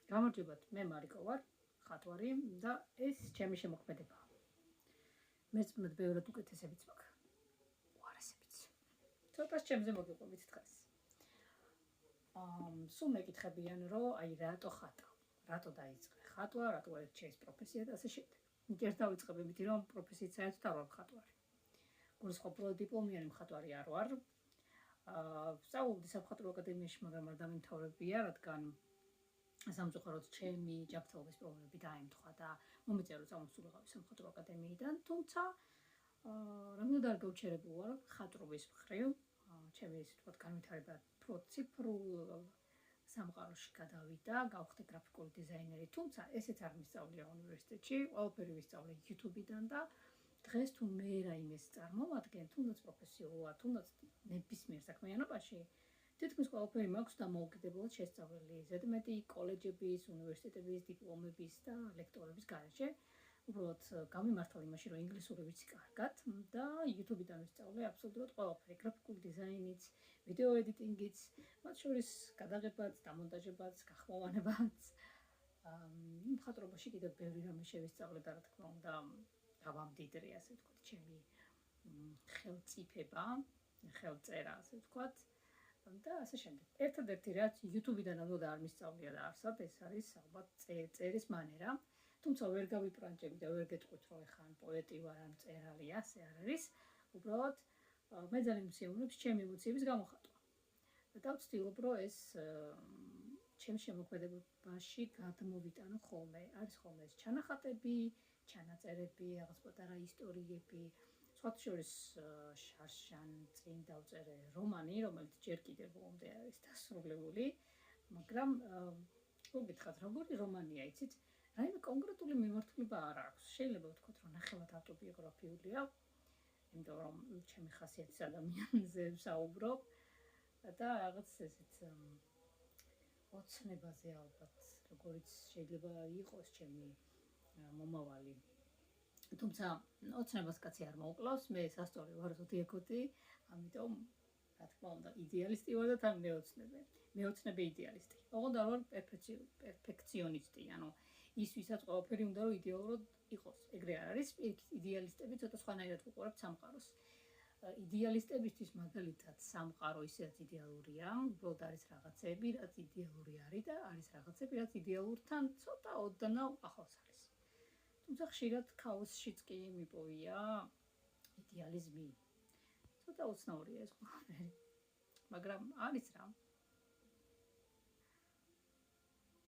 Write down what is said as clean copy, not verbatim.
გამარჯობათ, მე მარიკო ვარ, ხატვარი და ეს ჩემი შემოქმედებაა. მეც ბევრად უკეთესებიც მაქვს. უარესებიც. ცოტას ჩემზე მოგიყვებით დღეს. სულ მეკითხებიან, რომ აი რატო ხატავ? რატო დაიწყე ხატვა, რატო შეის პროფესია და ასე შემდეგ. ჯერ დავიწყებ იმით, რომ პროფესიით საერთოდ არ ვარ მხატვარი. გულისხმობ დიპლომიანი მხატვარი არ ვარ. ვსწავლობდი სამხატვრო აკადემიაში, მაგრამ არ დამიმთავრებია, რადგან სამწუხაროდ ჩემი ჯანმრთელობის პრობლემები დაემთხვა და მომეწია რომ წამოსულიყავი სამხატვრო აკადემიიდან, თუმცა რამდენად არ გავჩერებულ ვარ ხატრობის მხრივ, ჩემი ისე თქვა განვითარება უფრო ციფრულ სამყაროში გადავიდა, გავხდე გრაფიკული დიზაინერი, თუმცა ესეც არ მისწავლია უნივერსიტეტში, ყველაფერი ვისწავლე YouTube-დან და დღეს თუ მე რაიმეს წარმოვადგენ, თუნდაც პროფესიულად, თუნდაც ნებისმიერ საქმიანობაში თითქმის ყველაფერი მაქვს დამოუკიდებლად შესწავლილი, ზედმეტი კოლეჯების, უნივერსიტეტების, დიპლომების და ლექტორების გარეშე. უბრალოდ გამიმართალ იმაში, რომ ინგლისური ვიცი კარგად და YouTube-დან ვისწავლე აბსოლუტურად ყველაფერი, გრაფიკული დიზაინიც, ვიდეო ედიტინგიც, მათ შორის გადაღებაც, დამონტაჟებაც, გახმოვანებაც. მხატვრობაში კიდევ ბევრი რამე შევისწავლე და რა თქმა უნდა, გავამდიდრე, ასე ვთქვათ, ჩემი ხელწიფება, ხელწერა, ასე ვთქვათ. და ასე შემდეგ. ერთადერთი რაც YouTube-დან ალბათ არ მისწავლია და არსად, ეს არის ალბათ წერის მანერა. თუმცა ვერ გავიპრანჭები და ვერ გეტყვით, რომ ეხლა ან პოეტი ვარ, ან მწერალი, ასე არ არის. უბრალოდ მე ძალიან მსიავნებს ჩემი ემოციების გამოხატვა. და დავცდილობ, რომ ეს ჩემს შემოქმედებაში გადმოვიტანო ხოლმე. არის ხოლმე ეს ჩანახატები, ჩანაწერები, რაღაც პატარა ისტორიები. სხვათა შორის შარშან წინ დავწერე რომანი, რომელიც ჯერ კიდევ ბოლომდე არის დასრულებული, მაგრამ მოგითხათ, როგორი რომანია, იცით? რაიმე კონკრეტული მიმართულება არ აქვს. შეიძლება ვთქვათ, რომ ნახევარად ავტობიოგრაფიულია, იმიტომ რომ ჩემი ხასიათის ადამიანზე ვსაუბრობ და რაღაც ესეც ოცნებაზე ალბათ, როგორიც შეიძლება იყოს ჩემი მომავალი. თუმცა ოცნებას კაცი არ მოუკლავს, მე სასწორე ვარ ზოდიაქოთი, ამიტომ რა თქმა უნდა იდეალისტი ვარ და თან მეოცნებე. მეოცნებე იდეალისტი. ოღონდ არ ვარ პერფექციონისტი, ანუ ის ვისაც ყველაფერი უნდა რომ იდეალურად იყოს. ეგრე არ არის, იდეალისტები ცოტა სხვანაირად უყურებთ სამყაროს. იდეალისტებისთვის მაგალითად სამყარო ისედაც იდეალურია, უბრალოდ არის რაღაცები, რაც იდეალური არის და არის რაღაცები, რაც იდეალურთან ცოტა ოდნავ ახლოს არის. თუმცა ხშირად ქაოსშიც კი მიპოვია იდეალიზმი. ცოტა უცნაურია ეს ყველაფერი. მაგრამ არის რა.